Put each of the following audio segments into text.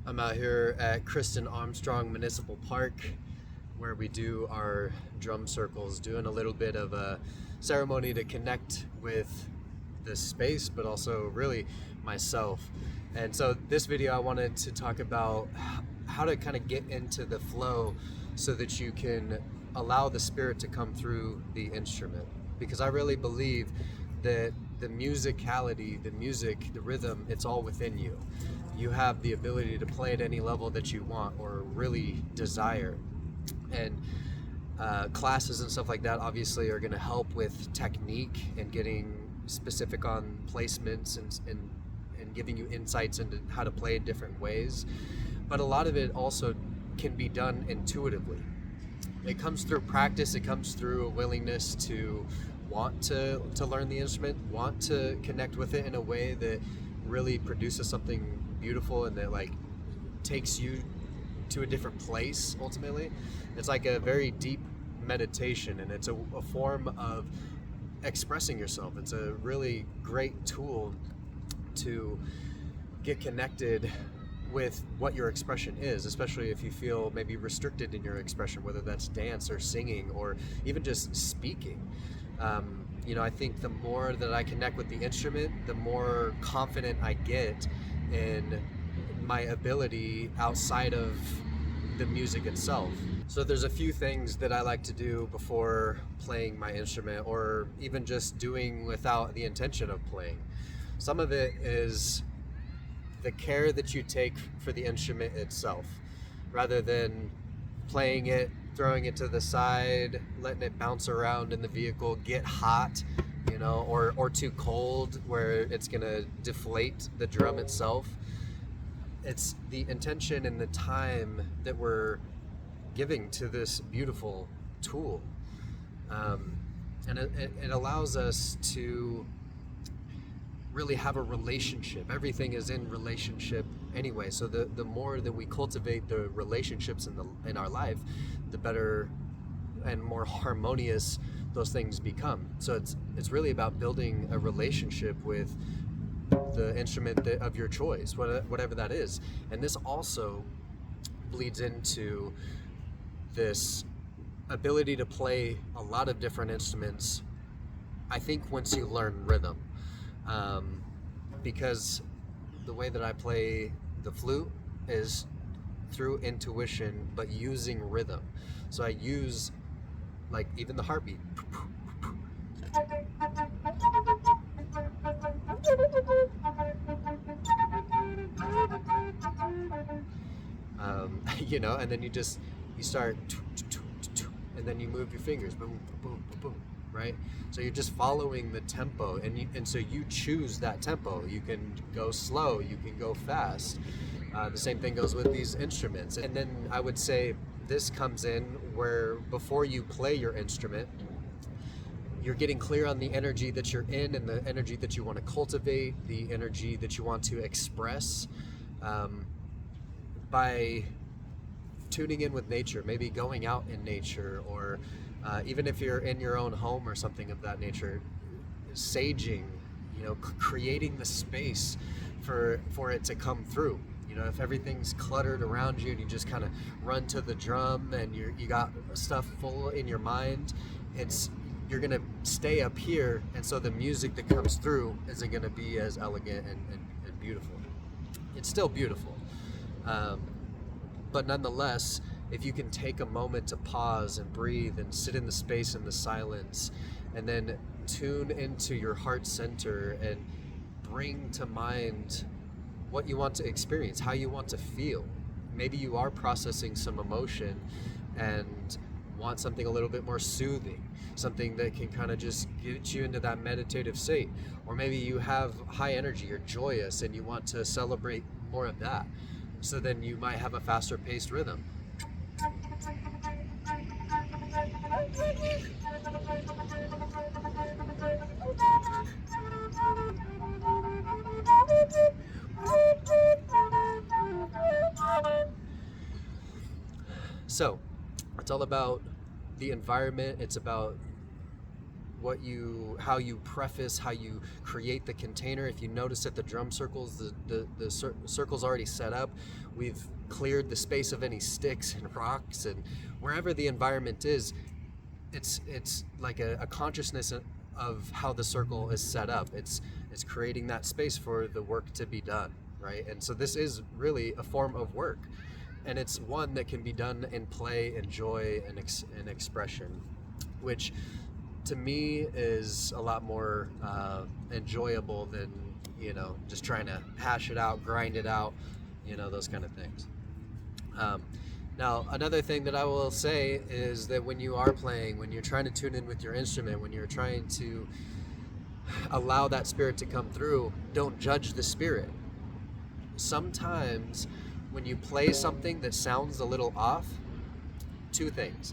I'm out here at Kristen Armstrong Municipal Park where we do our drum circles, doing a little bit of a ceremony to connect with this space, but also really myself. And so this video I wanted to talk about how to kind of get into the flow so that you can allow the spirit to come through the instrument. Because I really believe that the musicality, the music, the rhythm, it's all within you. You have the ability to play at any level that you want or really desire. And classes and stuff like that obviously are going to help with technique and getting specific on placements and giving you insights into how to play in different ways. But a lot of it also can be done intuitively. It comes through practice, it comes through a willingness to want to learn the instrument, want to connect with it in a way that really produces something beautiful and that like takes you to a different place ultimately. It's like a very deep meditation, and it's a form of expressing yourself. It's a really great tool to get connected with what your expression is, especially if you feel maybe restricted in your expression, whether that's dance or singing or even just speaking. I think the more that I connect with the instrument, the more confident I get in my ability outside of the music itself. So there's a few things that I like to do before playing my instrument, or even just doing without the intention of playing. Some of it is the care that you take for the instrument itself, rather than playing it, throwing it to the side, letting it bounce around in the vehicle, get hot, or too cold where it's gonna deflate the drum itself. It's the intention and the time that we're giving to this beautiful tool. And it allows us to really have a relationship. Everything is in relationship anyway. So the more that we cultivate the relationships in our life, the better and more harmonious those things become. So it's really about building a relationship with the instrument of your choice, whatever that is. And this also bleeds into this ability to play a lot of different instruments, I think, once you learn rhythm. Because the way that I play the flute is through intuition, but using rhythm. So I use like even the heartbeat. And then you start, and then you move your fingers, boom, boom, boom, boom, right? So you're just following the tempo, and so you choose that tempo. You can go slow, you can go fast. The same thing goes with these instruments. And then I would say this comes in where before you play your instrument, you're getting clear on the energy that you're in and the energy that you want to cultivate, the energy that you want to express, by tuning in with nature, maybe going out in nature, or even if you're in your own home or something of that nature, saging, creating the space for it to come through. If everything's cluttered around you and you just kind of run to the drum and you got stuff full in your mind, you're gonna stay up here, and so the music that comes through isn't gonna be as elegant and beautiful. It's still beautiful, but nonetheless, if you can take a moment to pause and breathe and sit in the space and the silence, and then tune into your heart center and bring to mind what you want to experience, how you want to feel. Maybe you are processing some emotion and want something a little bit more soothing, something that can kind of just get you into that meditative state. Or maybe you have high energy, you're joyous, and you want to celebrate more of that. So then you might have a faster paced rhythm. So it's all about the environment. It's about how you preface, how you create the container. If you notice at the drum circles, the circle's already set up. We've cleared the space of any sticks and rocks, and wherever the environment is, it's like a consciousness of how the circle is set up. It's creating that space for the work to be done, right? And so this is really a form of work, and it's one that can be done in play and joy and expression, which to me is a lot more enjoyable than, you know, just trying to hash it out, grind it out, you know, those kind of things. Now, another thing that I will say is that when you are playing, when you're trying to tune in with your instrument, when you're trying to allow that spirit to come through, don't judge the spirit. Sometimes when you play something that sounds a little off, two things.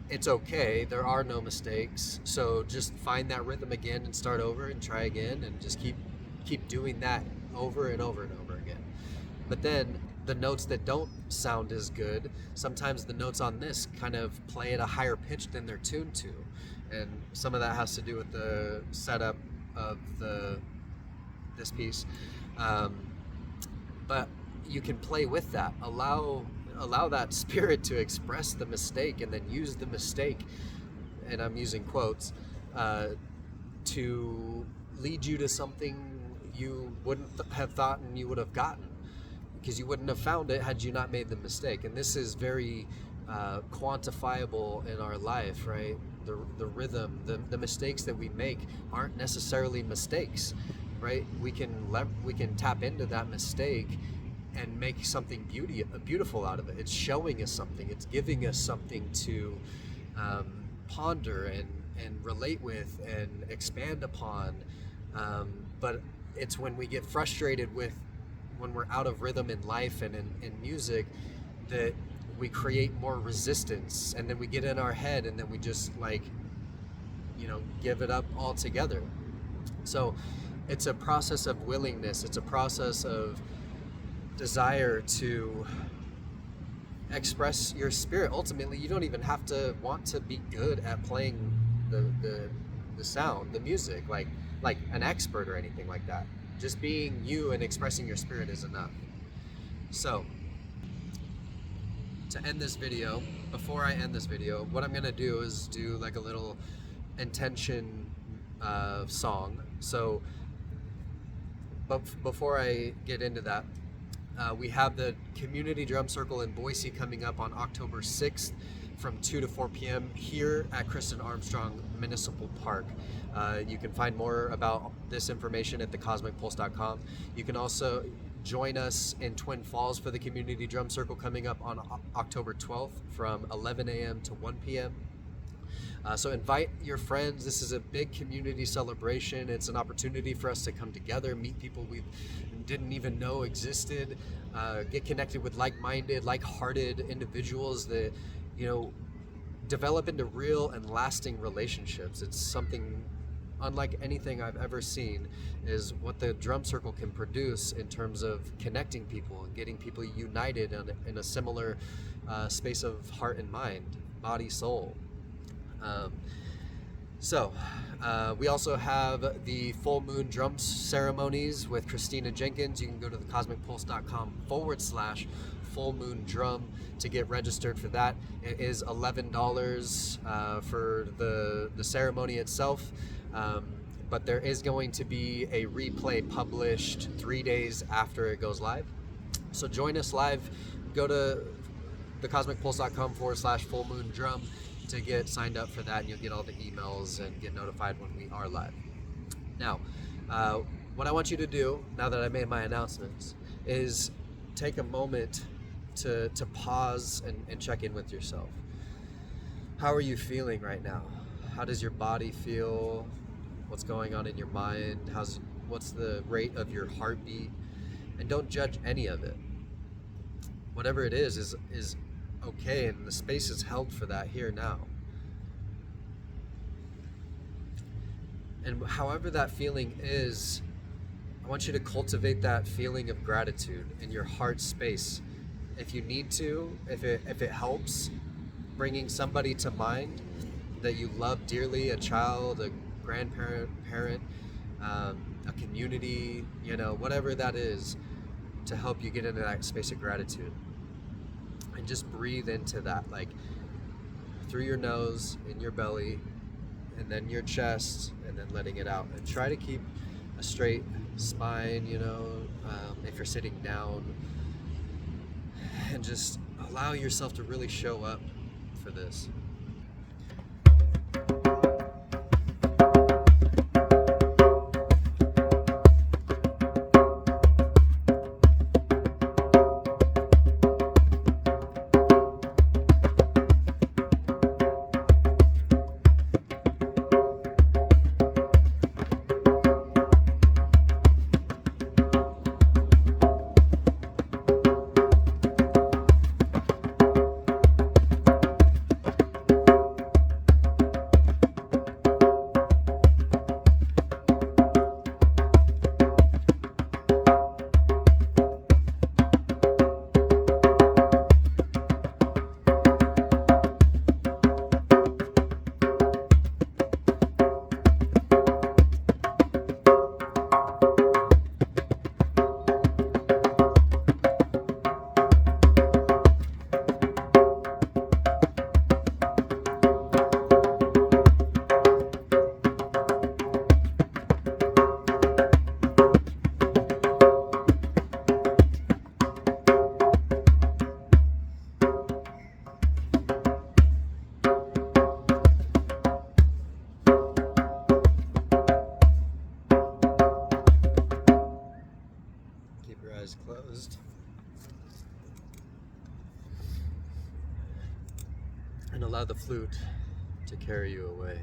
It's okay, there are no mistakes, so just find that rhythm again and start over and try again, and just keep doing that over and over and over again. But then the notes that don't sound as good, sometimes the notes on this kind of play at a higher pitch than they're tuned to, and some of that has to do with the setup of this piece. But you can play with that, allow that spirit to express the mistake, and then use the mistake, and I'm using quotes, to lead you to something you wouldn't have thought and you would have gotten, because you wouldn't have found it had you not made the mistake. And this is very quantifiable in our life, right? The rhythm, the mistakes that we make aren't necessarily mistakes, right? We can tap into that mistake and make something beautiful out of it. It's showing us something. It's giving us something to ponder and relate with and expand upon. But it's when we get frustrated with, when we're out of rhythm in life and in music, that we create more resistance, and then we get in our head, and then we just, like, you know, give it up altogether. So it's a process of willingness. It's a process of desire to express your spirit. Ultimately, you don't even have to want to be good at playing the sound, the music, like an expert or anything like that. Just being you and expressing your spirit is enough. So, to end this video, before I end this video, what I'm gonna do is do like a little intention song. So, but before I get into that, we have the Community Drum Circle in Boise coming up on October 6th from 2 to 4 p.m. here at Kristen Armstrong Municipal Park. You can find more about this information at thecosmicpulse.com. You can also join us in Twin Falls for the Community Drum Circle coming up on October 12th from 11 a.m. to 1 p.m. So invite your friends. This is a big community celebration. It's an opportunity for us to come together, meet people we didn't even know existed, get connected with like-minded, like-hearted individuals that, you know, develop into real and lasting relationships. It's something unlike anything I've ever seen, is what the drum circle can produce in terms of connecting people and getting people united in a similar space of heart and mind, body, soul. We also have the full moon drum ceremonies with Christina Jenkins. You can go to thecosmicpulse.com/full moon drum to get registered for that. It is $11 for the ceremony itself. But there is going to be a replay published 3 days after it goes live. So join us live. Go to thecosmicpulse.com/full moon drum to get signed up for that, and you'll get all the emails and get notified when we are live. Now, what I want you to do, now that I made my announcements, is take a moment to pause and check in with yourself. How are you feeling right now? How does your body feel? What's going on in your mind? What's the rate of your heartbeat? And don't judge any of it. Whatever it is okay, and the space is held for that here now. And however that feeling is, I want you to cultivate that feeling of gratitude in your heart space. If you need to, if it helps, bringing somebody to mind, that you love dearly, a child, a grandparent, parent, a community, whatever that is, to help you get into that space of gratitude. And just breathe into that, like through your nose, in your belly, and then your chest, and then letting it out. And try to keep a straight spine, if you're sitting down, and just allow yourself to really show up for this. Keep your eyes closed. And allow the flute to carry you away.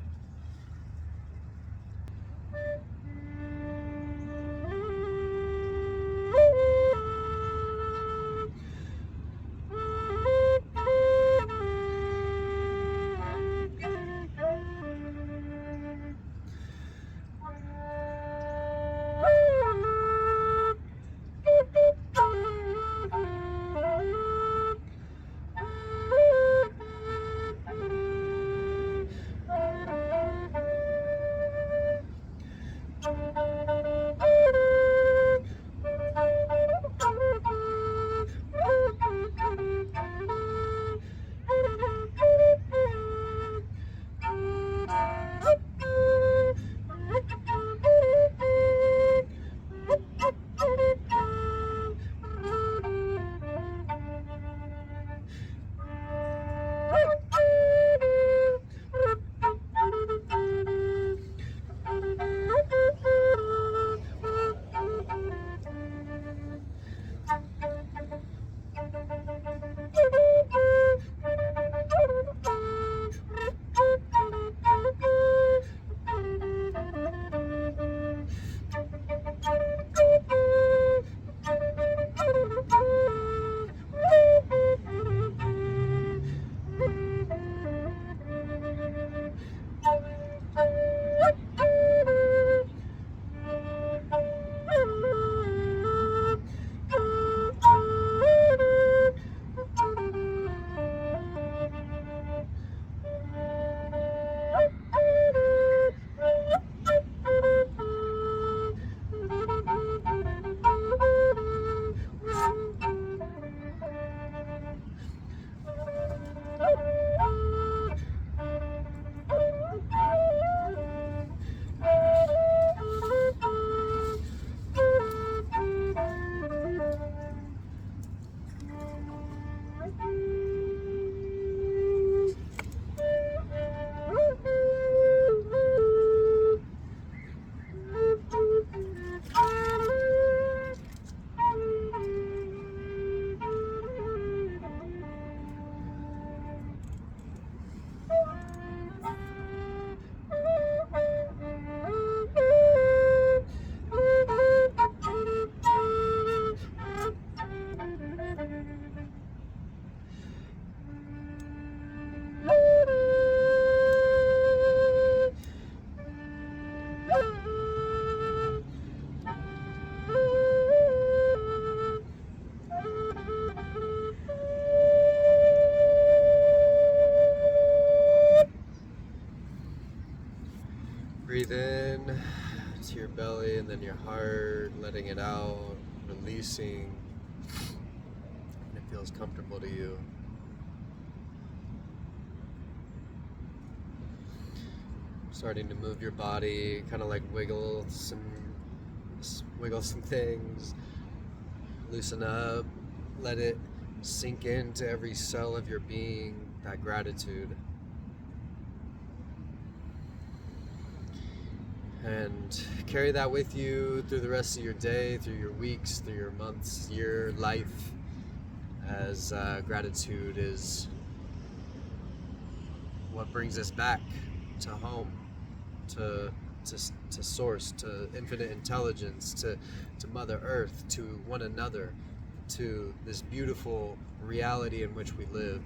and then your heart, letting it out, releasing, and it feels comfortable to you. Starting to move your body, kind of like wiggle some things, loosen up, let it sink into every cell of your being, that gratitude. And carry that with you through the rest of your day, through your weeks, through your months, your life, as gratitude is what brings us back to home, to source, to infinite intelligence, to Mother Earth, to one another, to this beautiful reality in which we live.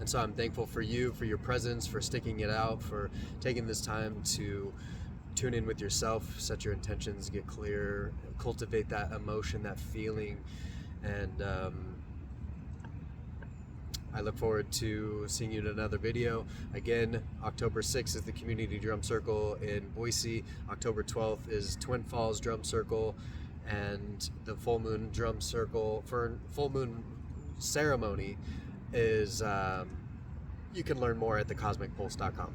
And so I'm thankful for you, for your presence, for sticking it out, for taking this time to tune in with yourself, set your intentions, get clear, cultivate that emotion, that feeling. And I look forward to seeing you in another video. Again, October 6th is the Community Drum Circle in Boise. October 12th is Twin Falls Drum Circle, and the Full Moon Drum Circle, for Full Moon ceremony, is you can learn more at thecosmicpulse.com.